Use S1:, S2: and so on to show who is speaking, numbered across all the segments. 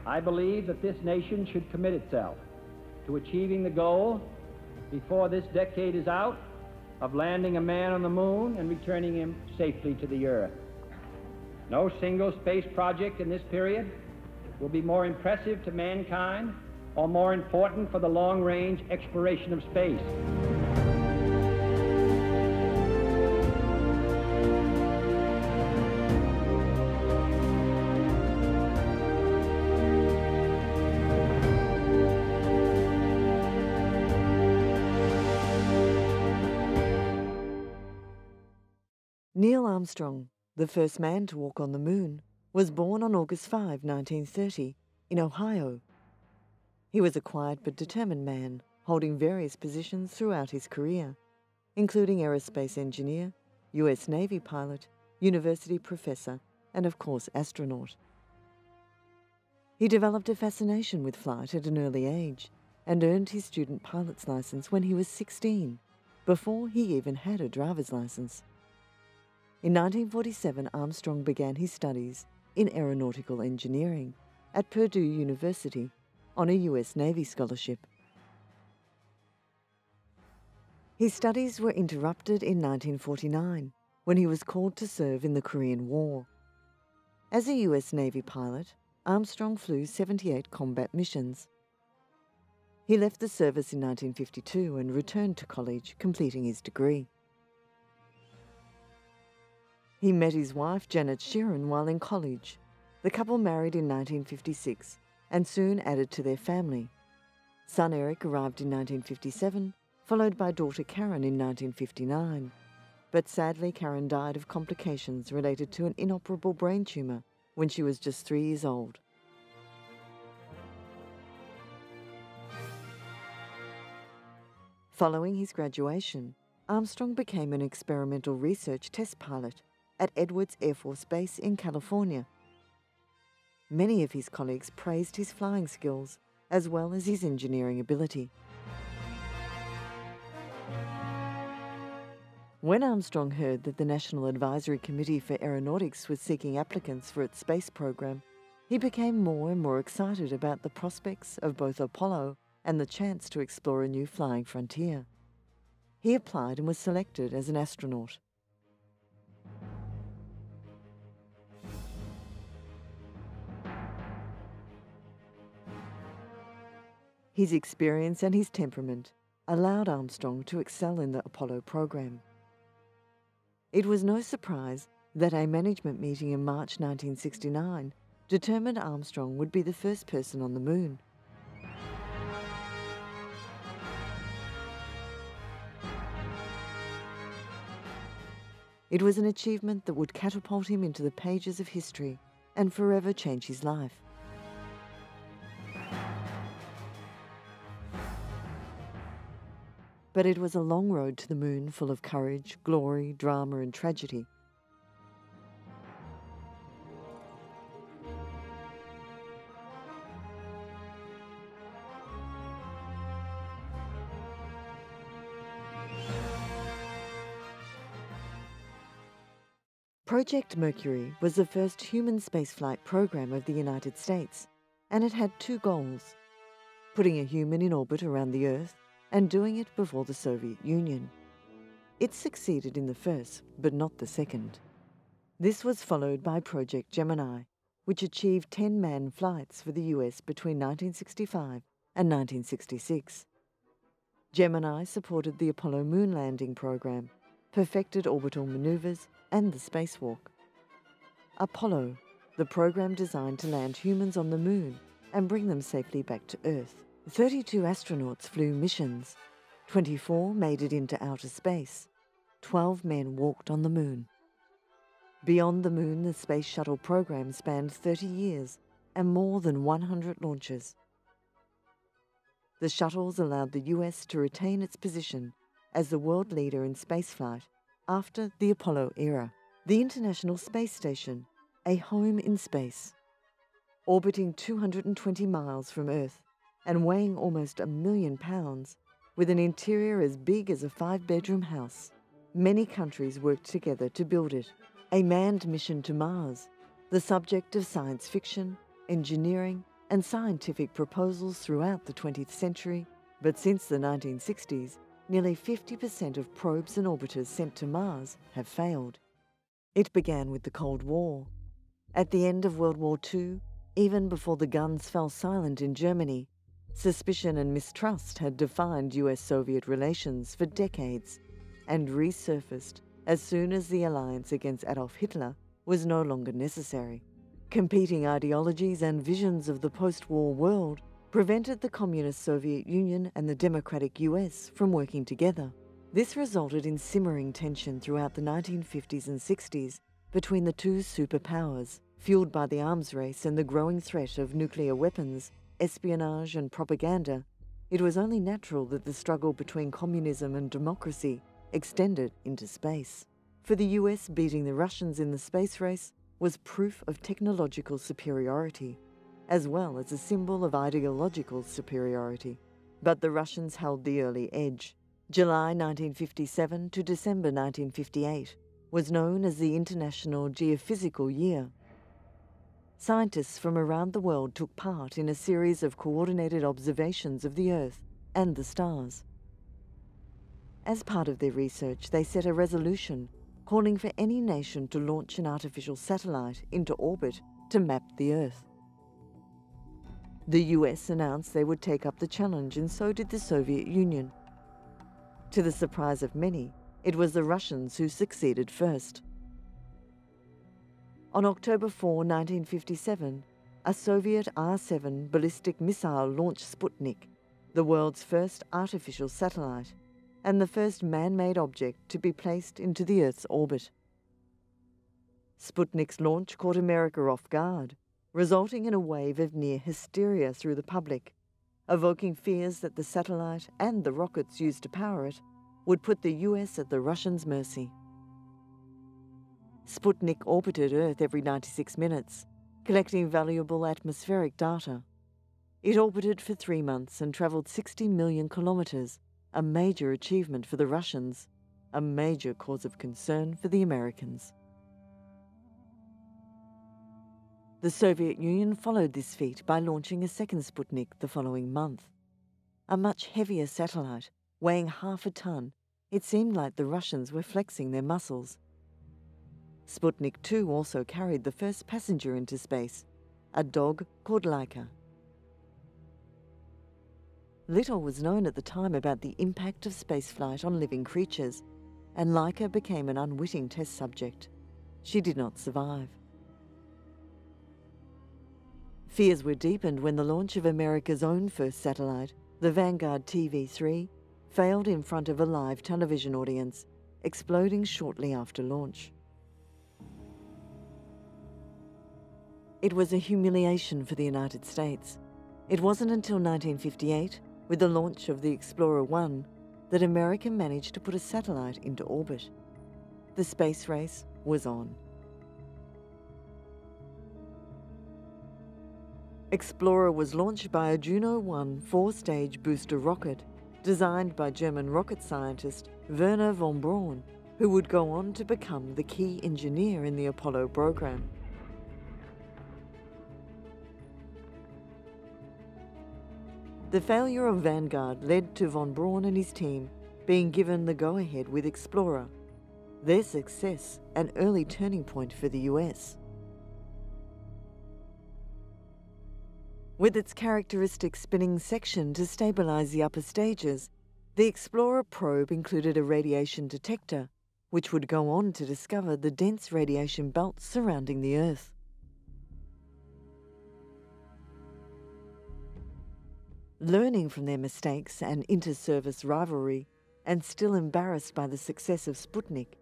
S1: I believe that this nation should commit itself to achieving the goal, before this decade is out, of landing a man on the moon and returning him safely to the Earth. No single space project in this period will be more impressive to mankind or more important for the long-range exploration of space.
S2: Neil Armstrong, the first man to walk on the moon, was born on August 5, 1930, in Ohio. He was a quiet but determined man, holding various positions throughout his career, including aerospace engineer, US Navy pilot, university professor, and of course astronaut. He developed a fascination with flight at an early age and earned his student pilot's license when he was 16, before he even had a driver's license. In 1947, Armstrong began his studies in aeronautical engineering at Purdue University on a US Navy scholarship. His studies were interrupted in 1949 when he was called to serve in the Korean War. As a US Navy pilot, Armstrong flew 78 combat missions. He left the service in 1952 and returned to college, completing his degree. He met his wife, Janet Sheeran, while in college. The couple married in 1956 and soon added to their family. Son Eric arrived in 1957, followed by daughter Karen in 1959. But sadly, Karen died of complications related to an inoperable brain tumour when she was just 3 years old. Following his graduation, Armstrong became an experimental research test pilot at Edwards Air Force Base in California. Many of his colleagues praised his flying skills as well as his engineering ability. When Armstrong heard that the National Advisory Committee for Aeronautics was seeking applicants for its space program, he became more and more excited about the prospects of both Apollo and the chance to explore a new flying frontier. He applied and was selected as an astronaut. His experience and his temperament allowed Armstrong to excel in the Apollo program. It was no surprise that a management meeting in March 1969 determined Armstrong would be the first person on the moon. It was an achievement that would catapult him into the pages of history and forever change his life. But it was a long road to the moon full of courage, glory, drama, and tragedy. Project Mercury was the first human spaceflight program of the United States, and it had two goals: putting a human in orbit around the Earth and doing it before the Soviet Union. It succeeded in the first, but not the second. This was followed by Project Gemini, which achieved 10 manned flights for the US between 1965 and 1966. Gemini supported the Apollo moon landing program, perfected orbital maneuvers, and the spacewalk. Apollo, the program designed to land humans on the moon and bring them safely back to Earth. 32 astronauts flew missions. 24 made it into outer space. 12 men walked on the moon. Beyond the moon, the Space Shuttle program spanned 30 years and more than 100 launches. The shuttles allowed the US to retain its position as the world leader in spaceflight after the Apollo era. The International Space Station, a home in space. Orbiting 220 miles from Earth and weighing almost 1 million pounds, with an interior as big as a 5-bedroom house. Many countries worked together to build it. A manned mission to Mars, the subject of science fiction, engineering, and scientific proposals throughout the 20th century, but since the 1960s, nearly 50% of probes and orbiters sent to Mars have failed. It began with the Cold War. At the end of World War II, even before the guns fell silent in Germany, suspicion and mistrust had defined US-Soviet relations for decades and resurfaced as soon as the alliance against Adolf Hitler was no longer necessary. Competing ideologies and visions of the post-war world prevented the Communist Soviet Union and the democratic US from working together. This resulted in simmering tension throughout the 1950s and 60s between the two superpowers, fueled by the arms race and the growing threat of nuclear weapons, espionage and propaganda. It was only natural that the struggle between communism and democracy extended into space. For the US, beating the Russians in the space race was proof of technological superiority, as well as a symbol of ideological superiority. But the Russians held the early edge. July 1957 to December 1958 was known as the International Geophysical Year. Scientists from around the world took part in a series of coordinated observations of the Earth and the stars. As part of their research, they set a resolution calling for any nation to launch an artificial satellite into orbit to map the Earth. The US announced they would take up the challenge, and so did the Soviet Union. To the surprise of many, it was the Russians who succeeded first. On October 4, 1957, a Soviet R-7 ballistic missile launched Sputnik, the world's first artificial satellite, and the first man-made object to be placed into the Earth's orbit. Sputnik's launch caught America off guard, resulting in a wave of near hysteria through the public, evoking fears that the satellite and the rockets used to power it would put the US at the Russians' mercy. Sputnik orbited Earth every 96 minutes, collecting valuable atmospheric data. It orbited for 3 months and travelled 60 million kilometres, a major achievement for the Russians, a major cause of concern for the Americans. The Soviet Union followed this feat by launching a second Sputnik the following month. A much heavier satellite, weighing half a ton, it seemed like the Russians were flexing their muscles. Sputnik 2 also carried the first passenger into space, a dog called Laika. Little was known at the time about the impact of spaceflight on living creatures, and Laika became an unwitting test subject. She did not survive. Fears were deepened when the launch of America's own first satellite, the Vanguard TV-3, failed in front of a live television audience, exploding shortly after launch. It was a humiliation for the United States. It wasn't until 1958, with the launch of the Explorer 1, that America managed to put a satellite into orbit. The space race was on. Explorer was launched by a Juno 1 4-stage booster rocket, designed by German rocket scientist Wernher von Braun, who would go on to become the key engineer in the Apollo program. The failure of Vanguard led to von Braun and his team being given the go-ahead with Explorer, their success an early turning point for the US. With its characteristic spinning section to stabilize the upper stages, the Explorer probe included a radiation detector, which would go on to discover the dense radiation belts surrounding the Earth. Learning from their mistakes and inter-service rivalry, and still embarrassed by the success of Sputnik,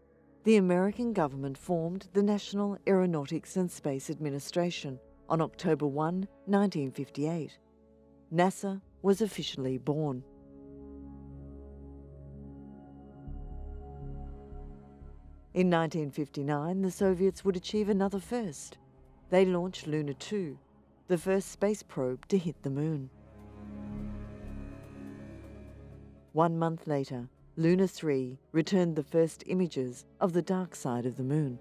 S2: the American government formed the National Aeronautics and Space Administration on October 1, 1958. NASA was officially born. In 1959, the Soviets would achieve another first. They launched Luna 2, the first space probe to hit the Moon. 1 month later, Luna 3 returned the first images of the dark side of the Moon.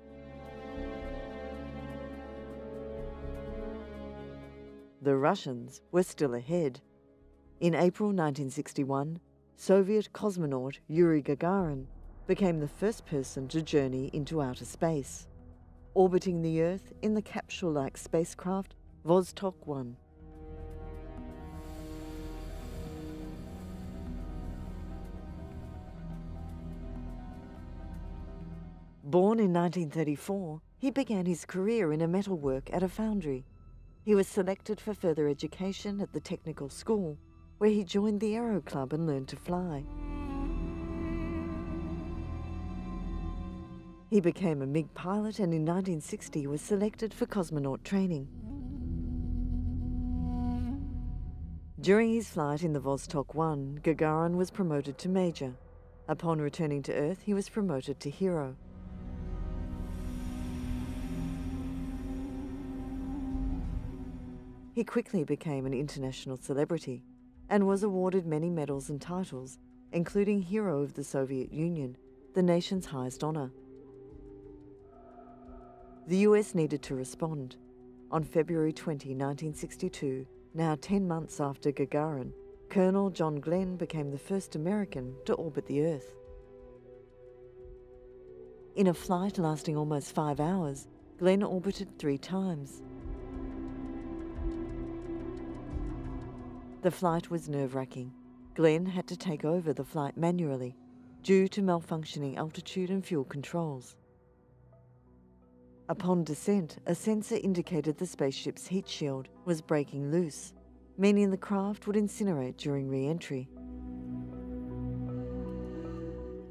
S2: the Russians were still ahead. In April 1961, Soviet cosmonaut Yuri Gagarin became the first person to journey into outer space, orbiting the Earth in the capsule-like spacecraft Vostok 1. Born in 1934, he began his career in metalwork at a foundry. He was selected for further education at the technical school, where he joined the Aero Club and learned to fly. He became a MiG pilot and in 1960 was selected for cosmonaut training. During his flight in the Vostok 1, Gagarin was promoted to Major. Upon returning to Earth, he was promoted to Hero. He quickly became an international celebrity and was awarded many medals and titles, including Hero of the Soviet Union, the nation's highest honor. The US needed to respond. On February 20, 1962, now 10 months after Gagarin, Colonel John Glenn became the first American to orbit the Earth. In a flight lasting almost 5 hours, Glenn orbited 3 times. The flight was nerve-wracking. Glenn had to take over the flight manually due to malfunctioning altitude and fuel controls. Upon descent, a sensor indicated the spaceship's heat shield was breaking loose, meaning the craft would incinerate during re-entry.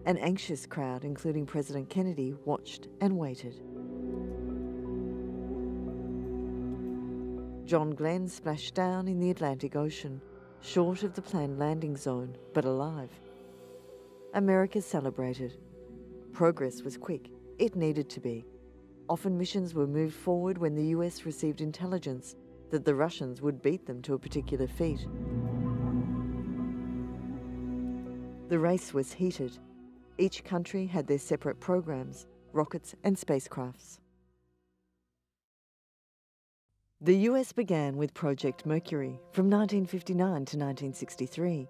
S2: An anxious crowd, including President Kennedy, watched and waited. John Glenn splashed down in the Atlantic Ocean, short of the planned landing zone, but alive. America celebrated. Progress was quick. It needed to be. Often missions were moved forward when the US received intelligence that the Russians would beat them to a particular feat. The race was heated. Each country had their separate programs, rockets and spacecrafts. The US began with Project Mercury from 1959 to 1963.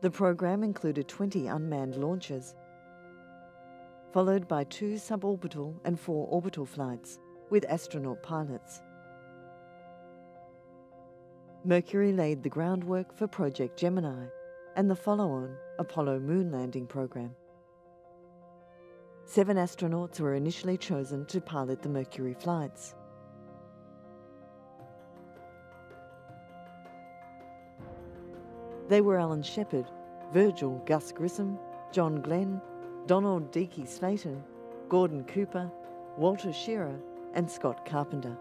S2: The program included 20 unmanned launches, followed by 2 suborbital and 4 orbital flights with astronaut pilots. Mercury laid the groundwork for Project Gemini and the follow-on Apollo moon landing program. 7 astronauts were initially chosen to pilot the Mercury flights. They were Alan Shepard, Virgil Gus Grissom, John Glenn, Donald Deakey Slayton, Gordon Cooper, Walter Shearer, and Scott Carpenter.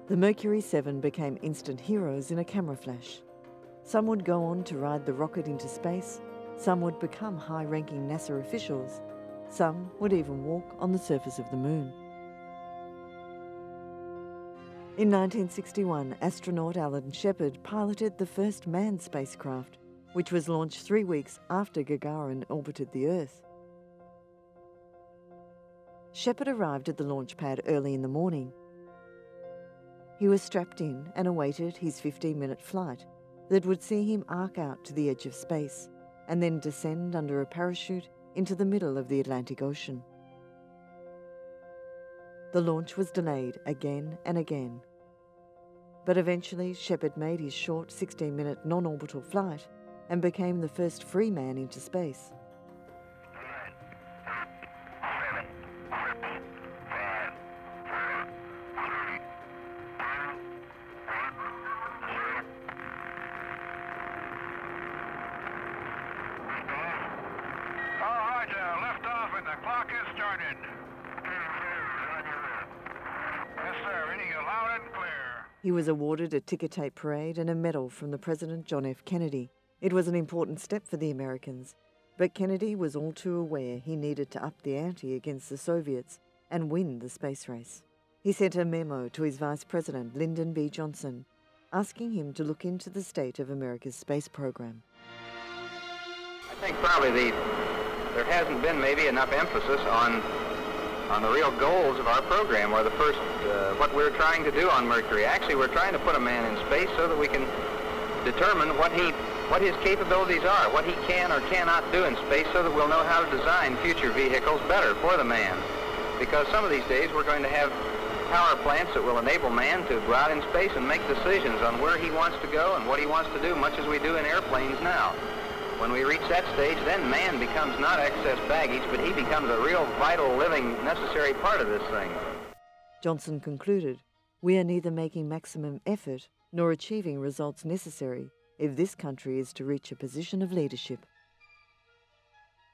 S2: The Mercury 7 became instant heroes in a camera flash. Some would go on to ride the rocket into space, some would become high-ranking NASA officials, some would even walk on the surface of the moon. In 1961, astronaut Alan Shepard piloted the first manned spacecraft, which was launched 3 weeks after Gagarin orbited the Earth. Shepard arrived at the launch pad early in the morning. He was strapped in and awaited his 15-minute flight that would see him arc out to the edge of space and then descend under a parachute into the middle of the Atlantic Ocean. The launch was delayed again and again. But eventually, Shepard made his short 16-minute non-orbital flight and became the first free man into space.
S3: 9, 8, 7, 6, 5, 4, 3, 2, 1, 0. All right, lift off and the clock has started. Yes, sir, reading you loud and clear.
S2: He was awarded a ticker tape parade and a medal from the President John F. Kennedy. It was an important step for the Americans, but Kennedy was all too aware he needed to up the ante against the Soviets and win the space race. He sent a memo to his Vice President, Lyndon B. Johnson, asking him to look into the state of America's space program.
S3: I think probably there hasn't been maybe enough emphasis on
S4: on the real goals of our program, or the first, what we're trying to do on Mercury. Actually, we're trying to put a man in space so that we can determine what his capabilities are, what he can or cannot do in space, so that we'll know how to design future vehicles better for the man. Because some of these days we're going to have power plants that will enable man to go out in space and make decisions on where he wants to go and what he wants to do, much as we do in airplanes now. When we reach that stage, then man becomes not excess baggage, but he becomes a real vital, living, necessary part of this thing.
S2: Johnson concluded, "We are neither making maximum effort nor achieving results necessary if this country is to reach a position of leadership."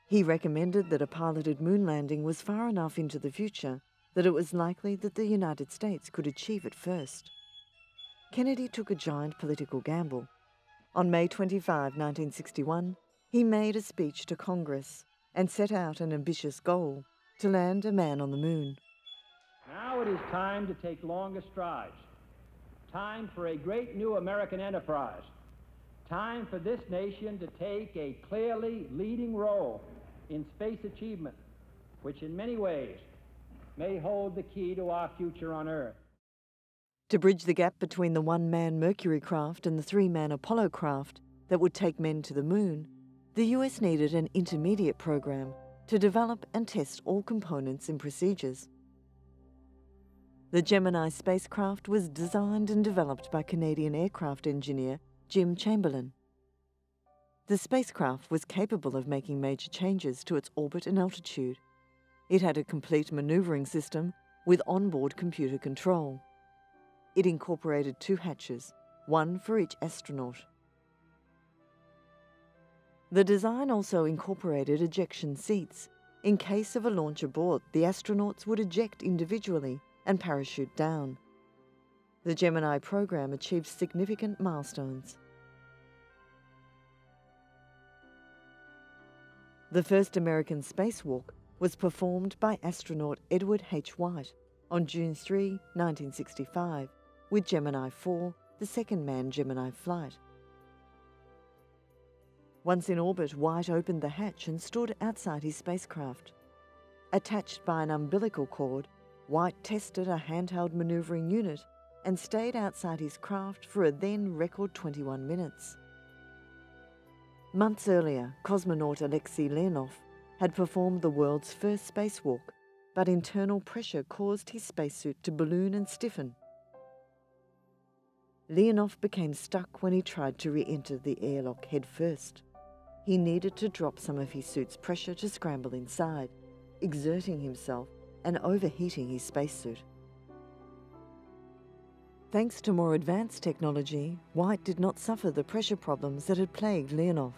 S2: He recommended that a piloted moon landing was far enough into the future that it was likely that the United States could achieve it first. Kennedy took a giant political gamble. On May 25, 1961, he made a speech to Congress and set out an ambitious goal to land a man on the moon.
S1: Now it is time to take longer strides. Time for a great new American enterprise. Time for this nation to take a clearly leading role in space achievement, which in many ways may hold the key to our future on Earth.
S2: To bridge the gap between the one-man Mercury craft and the three-man Apollo craft that would take men to the moon, the US needed an intermediate program to develop and test all components and procedures. The Gemini spacecraft was designed and developed by Canadian aircraft engineer Jim Chamberlain. The spacecraft was capable of making major changes to its orbit and altitude. It had a complete maneuvering system with onboard computer control. It incorporated 2 hatches, one for each astronaut. The design also incorporated ejection seats. In case of a launch abort, the astronauts would eject individually and parachute down. The Gemini program achieved significant milestones. The first American spacewalk was performed by astronaut Edward H. White on June 3, 1965, with Gemini 4, the second manned Gemini flight. Once in orbit, White opened the hatch and stood outside his spacecraft. Attached by an umbilical cord, White tested a handheld maneuvering unit and stayed outside his craft for a then record 21 minutes. Months earlier, cosmonaut Alexei Leonov had performed the world's first spacewalk, but internal pressure caused his spacesuit to balloon and stiffen. Leonov became stuck when he tried to re-enter the airlock head first. He needed to drop some of his suit's pressure to scramble inside, exerting himself and overheating his spacesuit. Thanks to more advanced technology, White did not suffer the pressure problems that had plagued Leonov.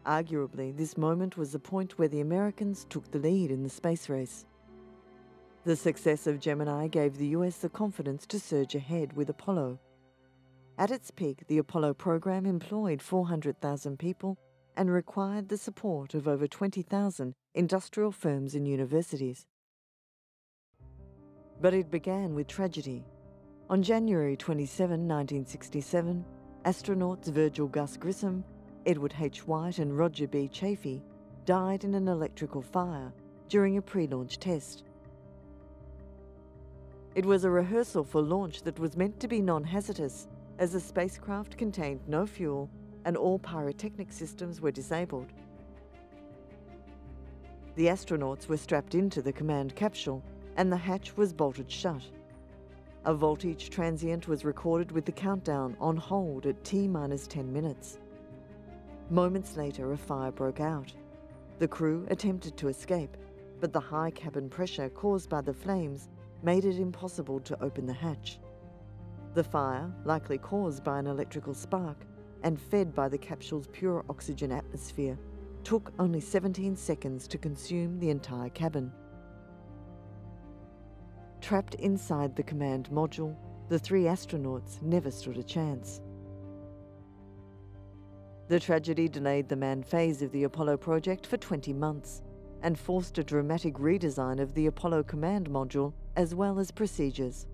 S2: Arguably, this moment was the point where the Americans took the lead in the space race. The success of Gemini gave the US the confidence to surge ahead with Apollo. At its peak, the Apollo program employed 400,000 people and required the support of over 20,000 industrial firms and universities. But it began with tragedy. On January 27, 1967, astronauts Virgil Gus Grissom, Edward H. White and Roger B. Chaffee died in an electrical fire during a pre-launch test. It was a rehearsal for launch that was meant to be non-hazardous, as the spacecraft contained no fuel and all pyrotechnic systems were disabled. The astronauts were strapped into the command capsule and the hatch was bolted shut. A voltage transient was recorded with the countdown on hold at T-10 minutes. Moments later, a fire broke out. The crew attempted to escape, but the high cabin pressure caused by the flames made it impossible to open the hatch. The fire, likely caused by an electrical spark and fed by the capsule's pure oxygen atmosphere, took only 17 seconds to consume the entire cabin. Trapped inside the command module, the 3 astronauts never stood a chance. The tragedy delayed the manned phase of the Apollo project for 20 months and forced a dramatic redesign of the Apollo command module as well as procedures.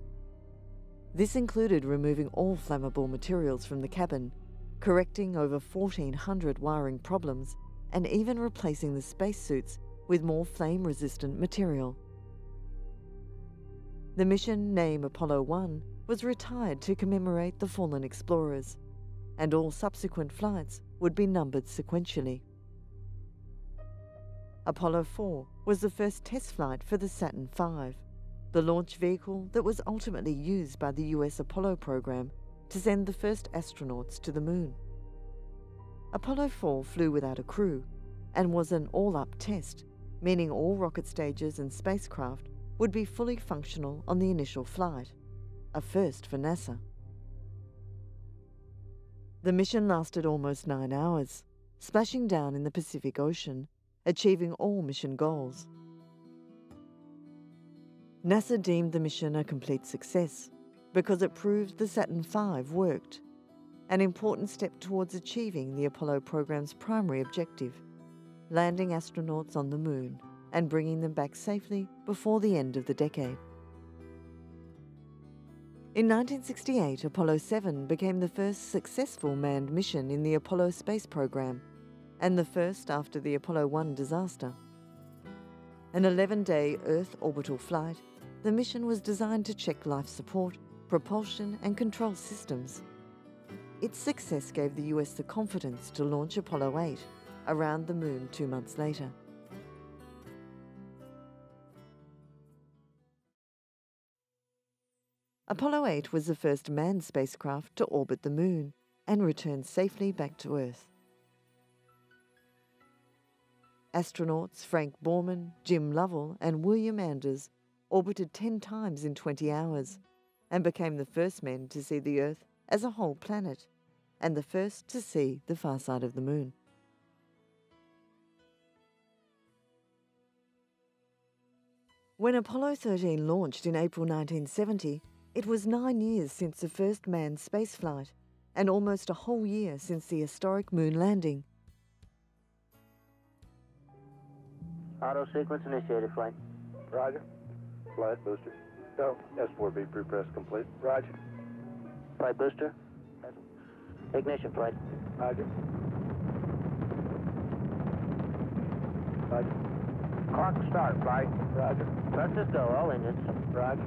S2: This included removing all flammable materials from the cabin, correcting over 1,400 wiring problems, and even replacing the spacesuits with more flame-resistant material. The mission name Apollo 1 was retired to commemorate the fallen explorers, and all subsequent flights would be numbered sequentially. Apollo 4 was the first test flight for the Saturn V, the launch vehicle that was ultimately used by the US Apollo program to send the first astronauts to the Moon. Apollo 4 flew without a crew and was an all-up test, meaning all rocket stages and spacecraft would be fully functional on the initial flight, a first for NASA. The mission lasted almost 9 hours, splashing down in the Pacific Ocean, achieving all mission goals. NASA deemed the mission a complete success because it proved the Saturn V worked, an important step towards achieving the Apollo program's primary objective, landing astronauts on the Moon and bringing them back safely before the end of the decade. In 1968, Apollo 7 became the first successful manned mission in the Apollo space program, and the first after the Apollo 1 disaster. An 11-day Earth orbital flight, the mission was designed to check life support, propulsion and control systems. Its success gave the US the confidence to launch Apollo 8 around the Moon 2 months later. Apollo 8 was the first manned spacecraft to orbit the Moon and return safely back to Earth. Astronauts Frank Borman, Jim Lovell and William Anders orbited 10 times in 20 hours and became the first men to see the Earth as a whole planet and the first to see the far side of the Moon. When Apollo 13 launched in April 1970, it was 9 years since the first manned spaceflight and almost a whole year since the historic Moon landing.
S5: Auto sequence initiated, flight.
S6: Roger. Flight booster. Go. S4B pre-press complete. Roger.
S5: Flight booster. Ignition, flight.
S6: Roger. Roger.
S5: Clock start, flight.
S6: Roger.
S5: Thrusters go, all engines.
S6: Roger.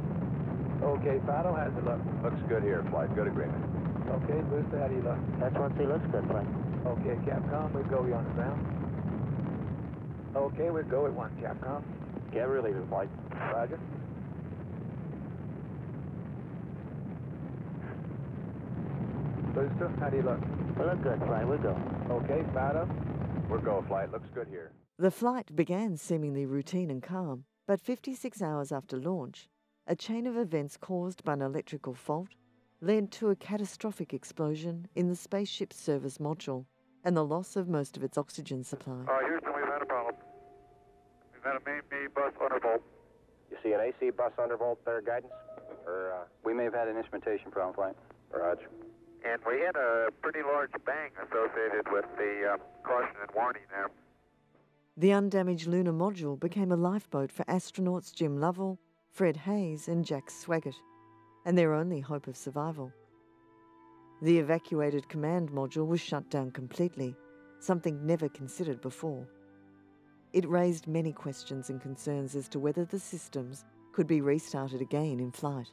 S6: Okay, Fido, how's it look?
S7: Looks good here, flight. Good agreement.
S6: Okay, booster, how do you look?
S5: S1C looks good, flight.
S6: Okay, Capcom, we'll go you on the ground. Okay, we'll go at 1, Capcom.
S7: Get relieving, flight.
S6: Roger. Booster, how do you look?
S5: We look good, flight. We'll go.
S6: Okay, Fido.
S7: We're go, flight. Looks good here.
S2: The flight began seemingly routine and calm, but 56 hours after launch, a chain of events caused by an electrical fault led to a catastrophic explosion in the spaceship's service module and the loss of most of its oxygen supply.
S3: Houston, we've had a problem. We've had a main B bus undervolt.
S7: You see an AC bus undervolt there, guidance? Or, we may have had an instrumentation problem, flight. Roger.
S3: And we had a pretty large bang associated with the caution and warning there.
S2: The undamaged lunar module became a lifeboat for astronauts Jim Lovell, Fred Hayes and Jack Swaggart, and their only hope of survival. The evacuated command module was shut down completely, something never considered before. It raised many questions and concerns as to whether the systems could be restarted again in flight.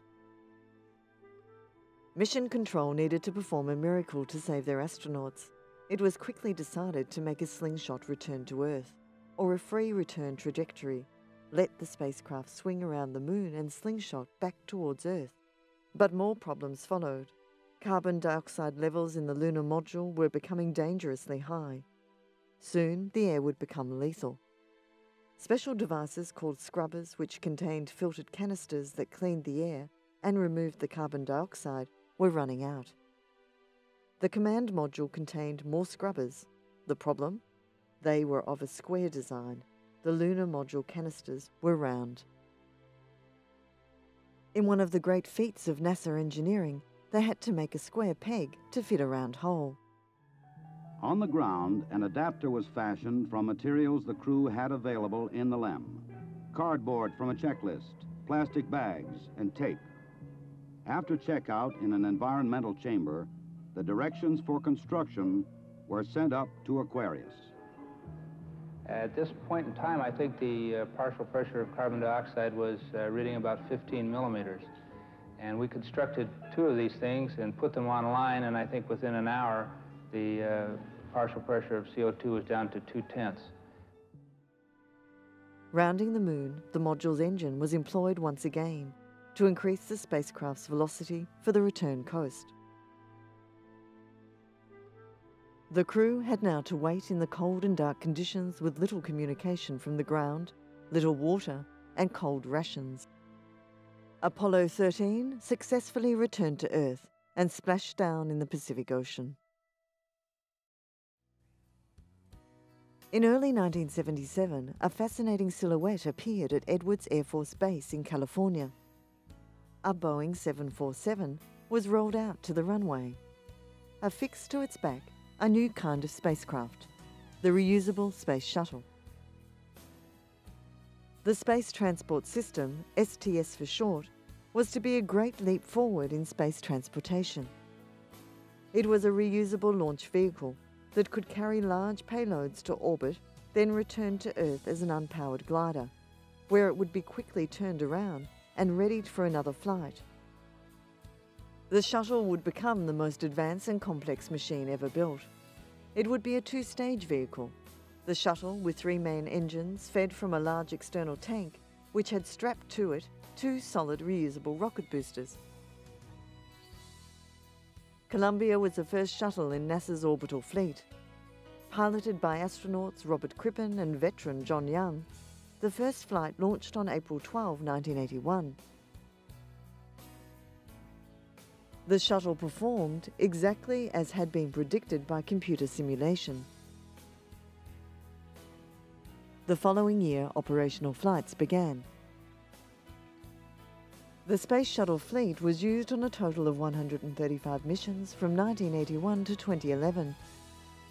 S2: Mission Control needed to perform a miracle to save their astronauts. It was quickly decided to make a slingshot return to Earth, or a free return trajectory, let the spacecraft swing around the Moon and slingshot back towards Earth. But more problems followed. Carbon dioxide levels in the lunar module were becoming dangerously high. Soon, the air would become lethal. Special devices called scrubbers, which contained filtered canisters that cleaned the air and removed the carbon dioxide, were running out. The command module contained more scrubbers. The problem? They were of a square design. The lunar module canisters were round. In one of the great feats of NASA engineering, they had to make a square peg to fit a round hole.
S8: On the ground, an adapter was fashioned from materials the crew had available in the LEM. Cardboard from a checklist, plastic bags, and tape. After checkout in an environmental chamber, the directions for construction were sent up to Aquarius.
S9: At this point in time, I think the partial pressure of carbon dioxide was reading about 15 millimeters. And we constructed 2 of these things and put them online, and I think within an hour, the partial pressure of CO2 was down to 0.2.
S2: Rounding the moon, the module's engine was employed once again to increase the spacecraft's velocity for the return coast. The crew had now to wait in the cold and dark conditions with little communication from the ground, little water, and cold rations. Apollo 13 successfully returned to Earth and splashed down in the Pacific Ocean. In early 1977, a fascinating silhouette appeared at Edwards Air Force Base in California. A Boeing 747 was rolled out to the runway. Affixed to its back, a new kind of spacecraft, the reusable space shuttle. The Space Transport System, STS for short, was to be a great leap forward in space transportation. It was a reusable launch vehicle that could carry large payloads to orbit, then return to Earth as an unpowered glider, where it would be quickly turned around and readied for another flight. The shuttle would become the most advanced and complex machine ever built. It would be a 2-stage vehicle. The shuttle, with 3 main engines, fed from a large external tank, which had strapped to it 2 solid reusable rocket boosters. Columbia was the first shuttle in NASA's orbital fleet. Piloted by astronauts Robert Crippen and veteran John Young, the first flight launched on April 12, 1981. The shuttle performed exactly as had been predicted by computer simulation. The following year, operational flights began. The Space Shuttle fleet was used on a total of 135 missions from 1981 to 2011,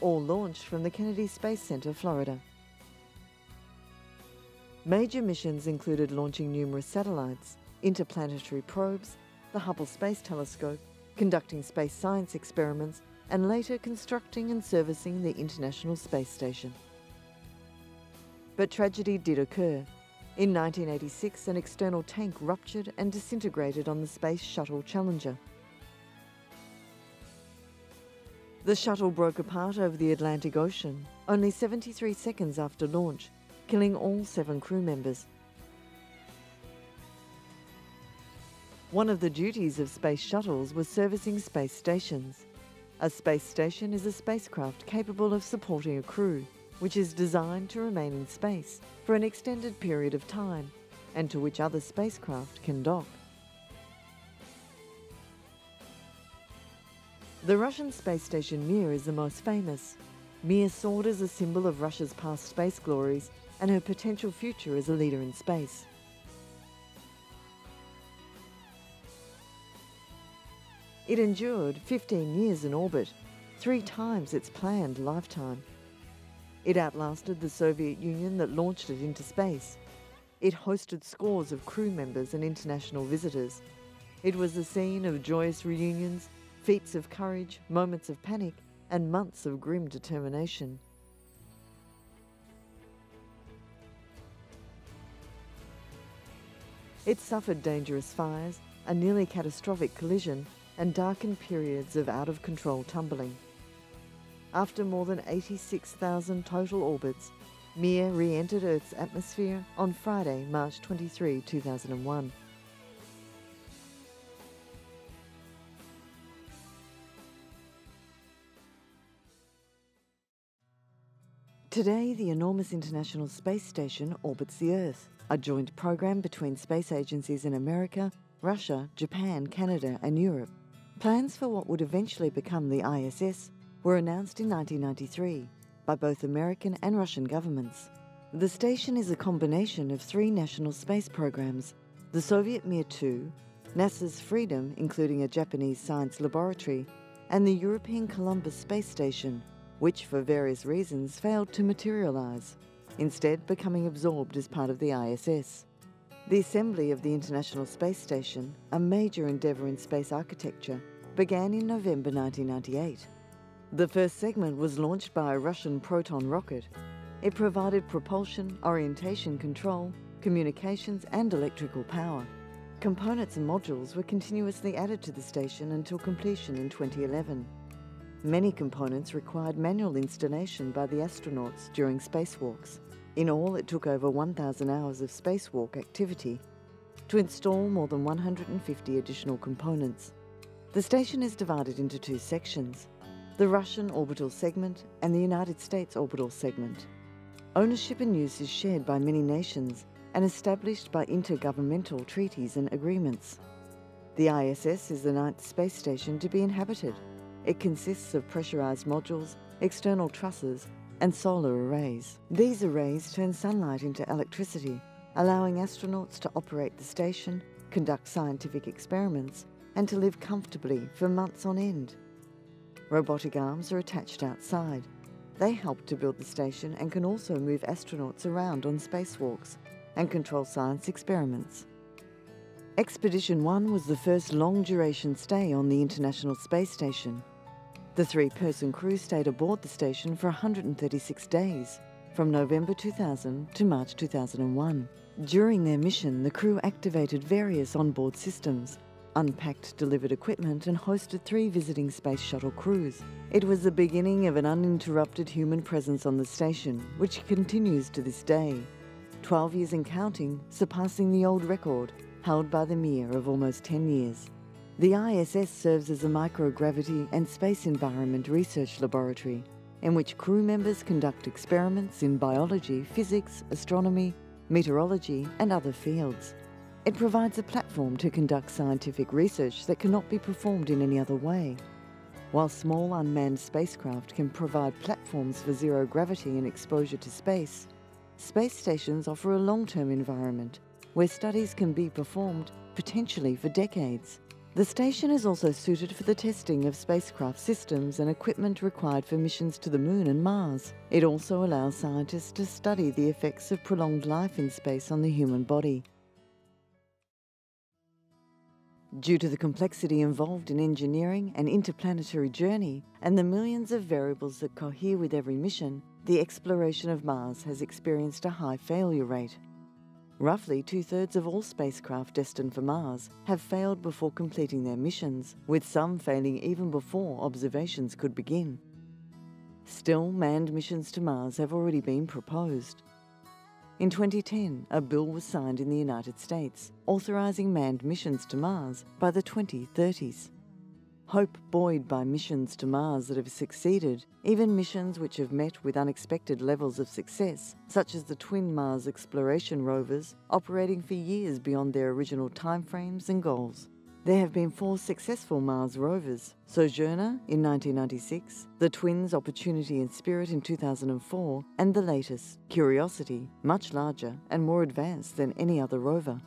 S2: all launched from the Kennedy Space Center, Florida. Major missions included launching numerous satellites, interplanetary probes, the Hubble Space Telescope, conducting space science experiments, and later constructing and servicing the International Space Station. But tragedy did occur. In 1986, an external tank ruptured and disintegrated on the Space Shuttle Challenger. The shuttle broke apart over the Atlantic Ocean only 73 seconds after launch, killing all 7 crew members. One of the duties of space shuttles was servicing space stations. A space station is a spacecraft capable of supporting a crew, which is designed to remain in space for an extended period of time, and to which other spacecraft can dock. The Russian space station Mir is the most famous. Mir soared as a symbol of Russia's past space glories and her potential future as a leader in space. It endured 15 years in orbit, 3 times its planned lifetime. It outlasted the Soviet Union that launched it into space. It hosted scores of crew members and international visitors. It was the scene of joyous reunions, feats of courage, moments of panic, and months of grim determination. It suffered dangerous fires, a nearly catastrophic collision, and darkened periods of out-of-control tumbling. After more than 86,000 total orbits, Mir re-entered Earth's atmosphere on Friday, March 23, 2001. Today, the enormous International Space Station orbits the Earth, a joint program between space agencies in America, Russia, Japan, Canada, and Europe. Plans for what would eventually become the ISS were announced in 1993 by both American and Russian governments. The station is a combination of 3 national space programs: the Soviet Mir-2, NASA's Freedom, including a Japanese science laboratory, and the European Columbus Space Station, which for various reasons failed to materialize, instead becoming absorbed as part of the ISS. The assembly of the International Space Station, a major endeavour in space architecture, began in November 1998. The first segment was launched by a Russian Proton rocket. It provided propulsion, orientation control, communications and electrical power. Components and modules were continuously added to the station until completion in 2011. Many components required manual installation by the astronauts during spacewalks. In all, it took over 1,000 hours of spacewalk activity to install more than 150 additional components. The station is divided into two sections, the Russian orbital segment and the United States orbital segment. Ownership and use is shared by many nations and established by intergovernmental treaties and agreements. The ISS is the 9th space station to be inhabited. It consists of pressurized modules, external trusses, and solar arrays. These arrays turn sunlight into electricity, allowing astronauts to operate the station, conduct scientific experiments, and to live comfortably for months on end. Robotic arms are attached outside. They help to build the station and can also move astronauts around on spacewalks and control science experiments. Expedition 1 was the first long-duration stay on the International Space Station. The 3-person crew stayed aboard the station for 136 days, from November 2000 to March 2001. During their mission, the crew activated various onboard systems, unpacked delivered equipment and hosted 3 visiting space shuttle crews. It was the beginning of an uninterrupted human presence on the station, which continues to this day, 12 years and counting, surpassing the old record held by the Mir of almost 10 years. The ISS serves as a microgravity and space environment research laboratory, in which crew members conduct experiments in biology, physics, astronomy, meteorology, and other fields. It provides a platform to conduct scientific research that cannot be performed in any other way. While small unmanned spacecraft can provide platforms for zero gravity and exposure to space, space stations offer a long-term environment where studies can be performed, potentially for decades. The station is also suited for the testing of spacecraft systems and equipment required for missions to the Moon and Mars. It also allows scientists to study the effects of prolonged life in space on the human body. Due to the complexity involved in engineering an interplanetary journey and the millions of variables that cohere with every mission, the exploration of Mars has experienced a high failure rate. Roughly 2/3 of all spacecraft destined for Mars have failed before completing their missions, with some failing even before observations could begin. Still, manned missions to Mars have already been proposed. In 2010, a bill was signed in the United States, authorizing manned missions to Mars by the 2030s. Hope buoyed by missions to Mars that have succeeded, even missions which have met with unexpected levels of success, such as the twin Mars exploration rovers operating for years beyond their original timeframes and goals. There have been 4 successful Mars rovers: Sojourner in 1996, the twins Opportunity and Spirit in 2004, and the latest, Curiosity, much larger and more advanced than any other rover.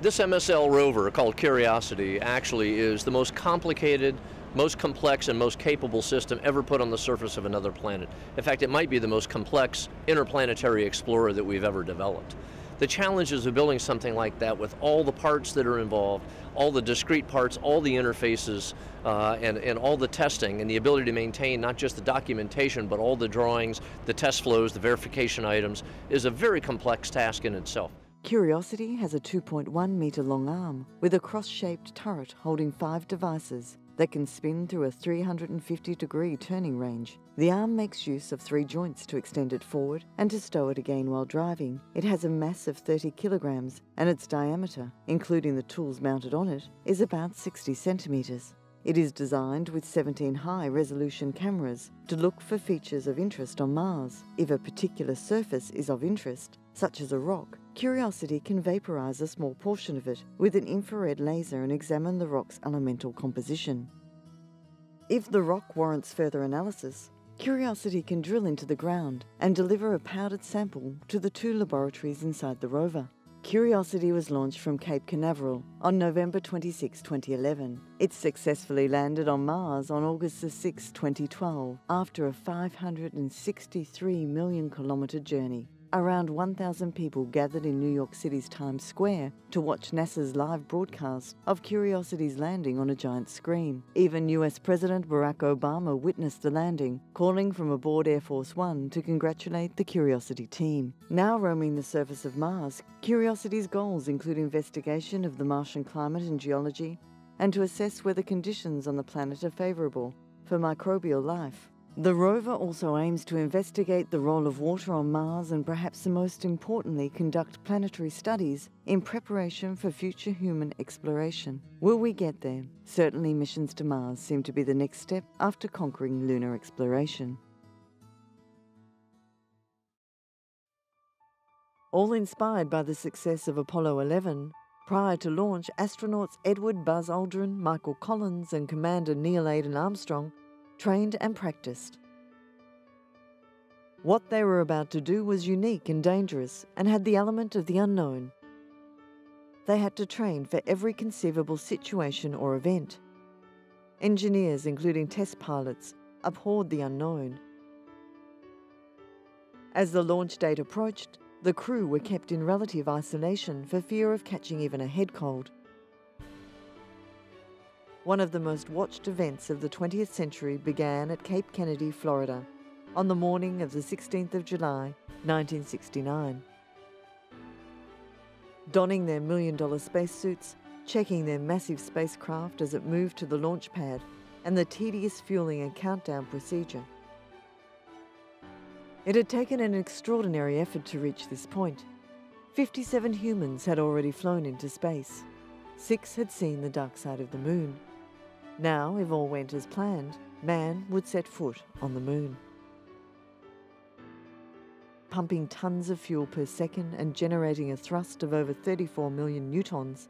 S10: This MSL rover, called Curiosity, actually is the most complicated, most complex, and most capable system ever put on the surface of another planet. In fact, it might be the most complex interplanetary explorer that we've ever developed. The challenges of building something like that with all the parts that are involved, all the discrete parts, all the interfaces, and all the testing, and the ability to maintain not just the documentation, but all the drawings, the test flows, the verification items, is a very complex task in itself.
S2: Curiosity has a 2.1 metre long arm with a cross-shaped turret holding 5 devices that can spin through a 350-degree turning range. The arm makes use of 3 joints to extend it forward and to stow it again while driving. It has a mass of 30 kilograms and its diameter, including the tools mounted on it, is about 60 centimetres. It is designed with 17 high-resolution cameras to look for features of interest on Mars. If a particular surface is of interest, such as a rock, Curiosity can vaporize a small portion of it with an infrared laser and examine the rock's elemental composition. If the rock warrants further analysis, Curiosity can drill into the ground and deliver a powdered sample to the 2 laboratories inside the rover. Curiosity was launched from Cape Canaveral on November 26, 2011. It successfully landed on Mars on August 6, 2012, after a 563 million kilometre journey. around 1,000 people gathered in New York City's Times Square to watch NASA's live broadcast of Curiosity's landing on a giant screen. Even US President Barack Obama witnessed the landing, calling from aboard Air Force One to congratulate the Curiosity team. Now roaming the surface of Mars, Curiosity's goals include investigation of the Martian climate and geology, and to assess whether conditions on the planet are favourable for microbial life. The rover also aims to investigate the role of water on Mars and perhaps most importantly conduct planetary studies in preparation for future human exploration. Will we get there? Certainly missions to Mars seem to be the next step after conquering lunar exploration. All inspired by the success of Apollo 11, prior to launch, astronauts Edward Buzz Aldrin, Michael Collins and Commander Neil Alden Armstrong trained and practiced. What they were about to do was unique and dangerous and had the element of the unknown. They had to train for every conceivable situation or event. Engineers, including test pilots, abhorred the unknown. As the launch date approached, the crew were kept in relative isolation for fear of catching even a head cold. One of the most watched events of the 20th century began at Cape Kennedy, Florida, on the morning of the 16th of July, 1969. Donning their million-dollar spacesuits, checking their massive spacecraft as it moved to the launch pad, and the tedious fueling and countdown procedure. It had taken an extraordinary effort to reach this point. 57 humans had already flown into space. 6 had seen the dark side of the moon. Now, if all went as planned, man would set foot on the moon. Pumping tons of fuel per second and generating a thrust of over 34 million newtons,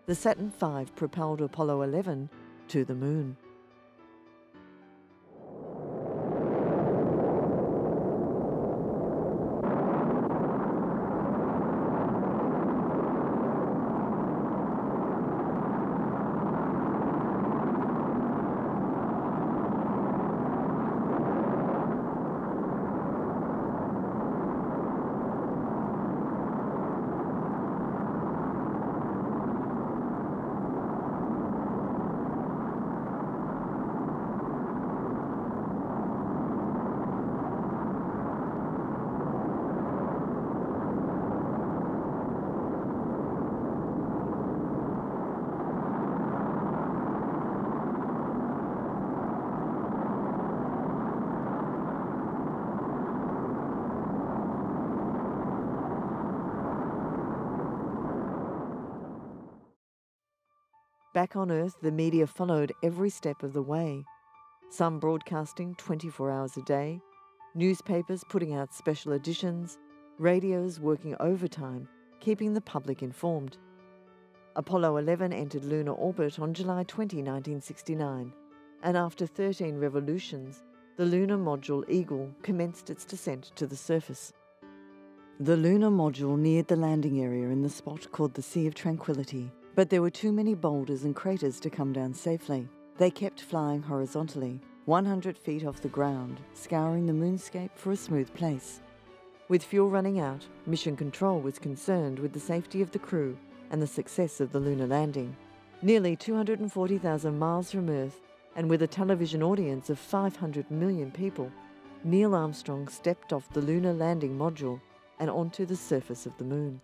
S2: the Saturn V propelled Apollo 11 to the moon. Back on Earth, the media followed every step of the way, some broadcasting 24 hours a day, newspapers putting out special editions, radios working overtime, keeping the public informed. Apollo 11 entered lunar orbit on July 20, 1969, and after 13 revolutions, the lunar module Eagle commenced its descent to the surface. The lunar module neared the landing area in the spot called the Sea of Tranquility, but there were too many boulders and craters to come down safely. They kept flying horizontally, 100 feet off the ground, scouring the moonscape for a smooth place. With fuel running out, Mission Control was concerned with the safety of the crew and the success of the lunar landing. Nearly 240,000 miles from Earth, and with a television audience of 500 million people, Neil Armstrong stepped off the lunar landing module and onto the surface of the moon.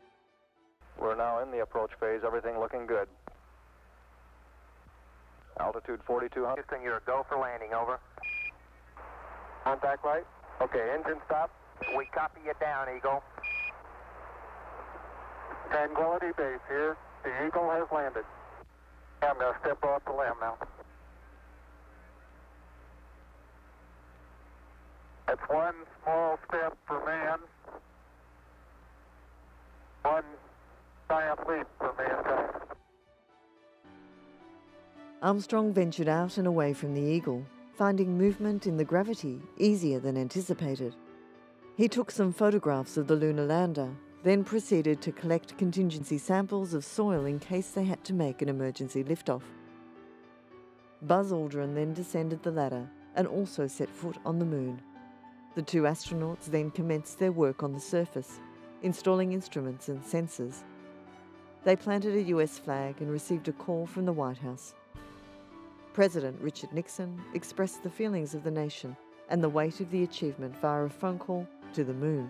S7: We're now in the approach phase, everything looking good. Altitude 4,200.
S3: Houston, you're a go for landing, over.
S7: Contact light. Okay, engine stop.
S3: We copy you down, Eagle.
S6: Tranquility Base here. The Eagle has landed.
S3: I'm going to step off the limb now.
S6: That's one small step for man, one giant leap for mankind.
S2: Armstrong ventured out and away from the Eagle, finding movement in the gravity easier than anticipated. He took some photographs of the lunar lander, then proceeded to collect contingency samples of soil in case they had to make an emergency liftoff. Buzz Aldrin then descended the ladder and also set foot on the moon. The two astronauts then commenced their work on the surface, installing instruments and sensors. They planted a US flag and received a call from the White House. President Richard Nixon expressed the feelings of the nation and the weight of the achievement via a phone call to the moon.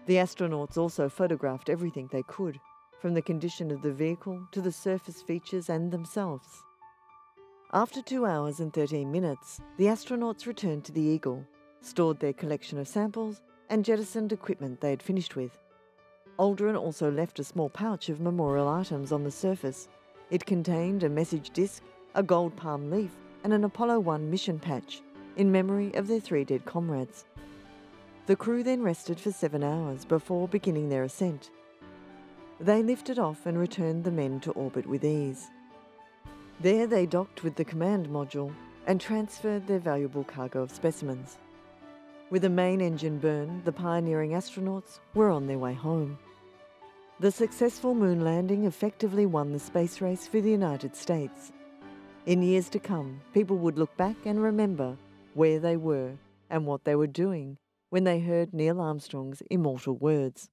S2: The astronauts also photographed everything they could, from the condition of the vehicle to the surface features and themselves. After 2 hours and 13 minutes, the astronauts returned to the Eagle, stored their collection of samples, and jettisoned equipment they had finished with. Aldrin also left a small pouch of memorial items on the surface. It contained a message disc, a gold palm leaf, and an Apollo 1 mission patch, in memory of their 3 dead comrades. The crew then rested for 7 hours before beginning their ascent. They lifted off and returned the men to orbit with ease. There they docked with the command module and transferred their valuable cargo of specimens. With the main engine burned, the pioneering astronauts were on their way home. The successful moon landing effectively won the space race for the United States. In years to come, people would look back and remember where they were and what they were doing when they heard Neil Armstrong's immortal words.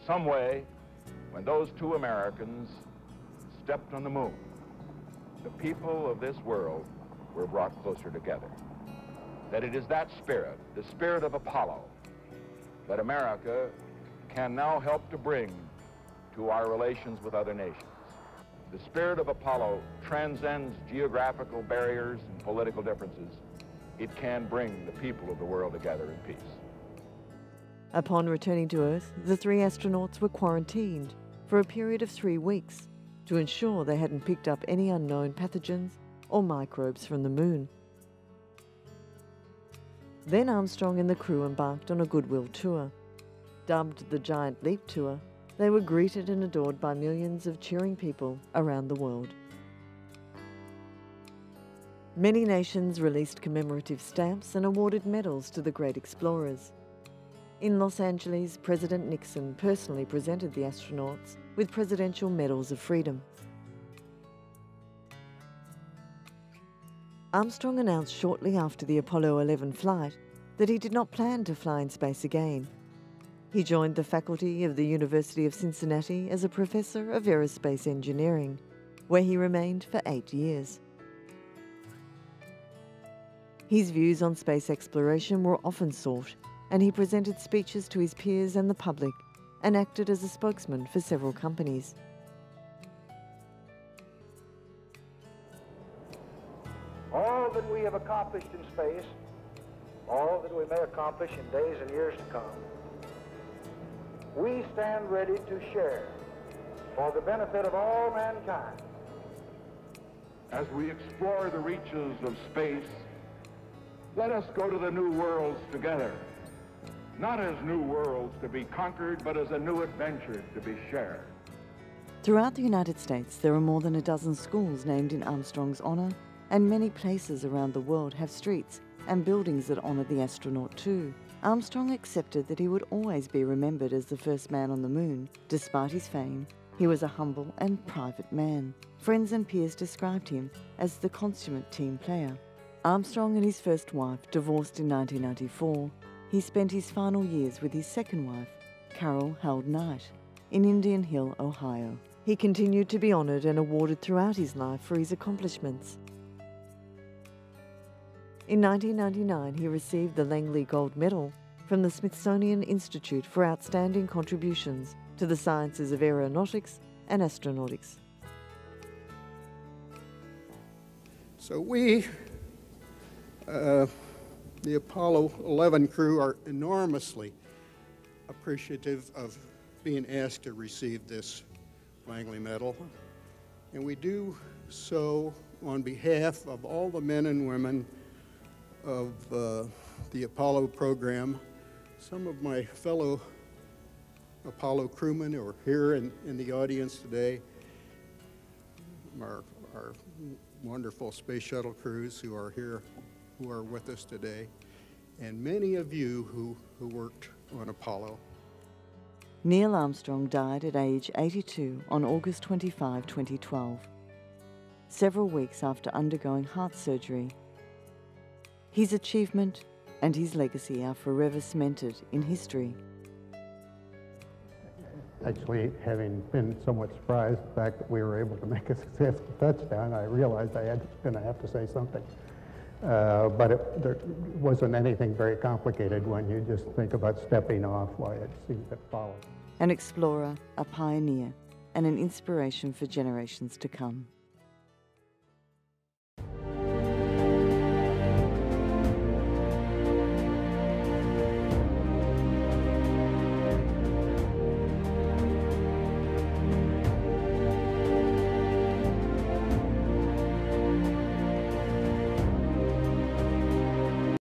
S11: Some way, when those 2 Americans stepped on the moon, the people of this world were brought closer together. That it is that spirit, the spirit of Apollo, that America can now help to bring to our relations with other nations. The spirit of Apollo transcends geographical barriers and political differences. It can bring the people of the world together in peace.
S2: Upon returning to Earth, the 3 astronauts were quarantined for a period of 3 weeks to ensure they hadn't picked up any unknown pathogens or microbes from the moon. Then Armstrong and the crew embarked on a goodwill tour. Dubbed the Giant Leap Tour, they were greeted and adored by millions of cheering people around the world. Many nations released commemorative stamps and awarded medals to the great explorers. In Los Angeles, President Nixon personally presented the astronauts with Presidential Medals of Freedom. Armstrong announced shortly after the Apollo 11 flight that he did not plan to fly in space again. He joined the faculty of the University of Cincinnati as a professor of aerospace engineering, where he remained for 8 years. His views on space exploration were often sought, and he presented speeches to his peers and the public and acted as a spokesman for several companies.
S12: All that we have accomplished in space, all that we may accomplish in days and years to come, we stand ready to share for the benefit of all mankind.
S11: As we explore the reaches of space, let us go to the new worlds together. Not as new worlds to be conquered, but as a new adventure to be shared.
S2: Throughout the United States, there are more than a dozen schools named in Armstrong's honour, and many places around the world have streets and buildings that honour the astronaut too. Armstrong accepted that he would always be remembered as the first man on the moon. Despite his fame, he was a humble and private man. Friends and peers described him as the consummate team player. Armstrong and his first wife divorced in 1994. He spent his final years with his second wife, Carol Held Knight, in Indian Hill, Ohio. He continued to be honoured and awarded throughout his life for his accomplishments. In 1999, he received the Langley Gold Medal from the Smithsonian Institute for outstanding contributions to the sciences of aeronautics and astronautics.
S13: So we, the Apollo 11 crew, are enormously appreciative of being asked to receive this Langley Medal. And we do so on behalf of all the men and women of the Apollo program. Some of my fellow Apollo crewmen who are here in the audience today, our wonderful space shuttle crews who are here, who are with us today, and many of you who worked on Apollo.
S2: Neil Armstrong died at age 82 on August 25, 2012, several weeks after undergoing heart surgery. His achievement and his legacy are forever cemented in history.
S14: Actually, having been somewhat surprised the fact that we were able to make a successful touchdown, I realized I was going to have to say something. But there wasn't anything very complicated when you just think about stepping off why it seemed to follow.
S2: An explorer, a pioneer, and an inspiration for generations to come.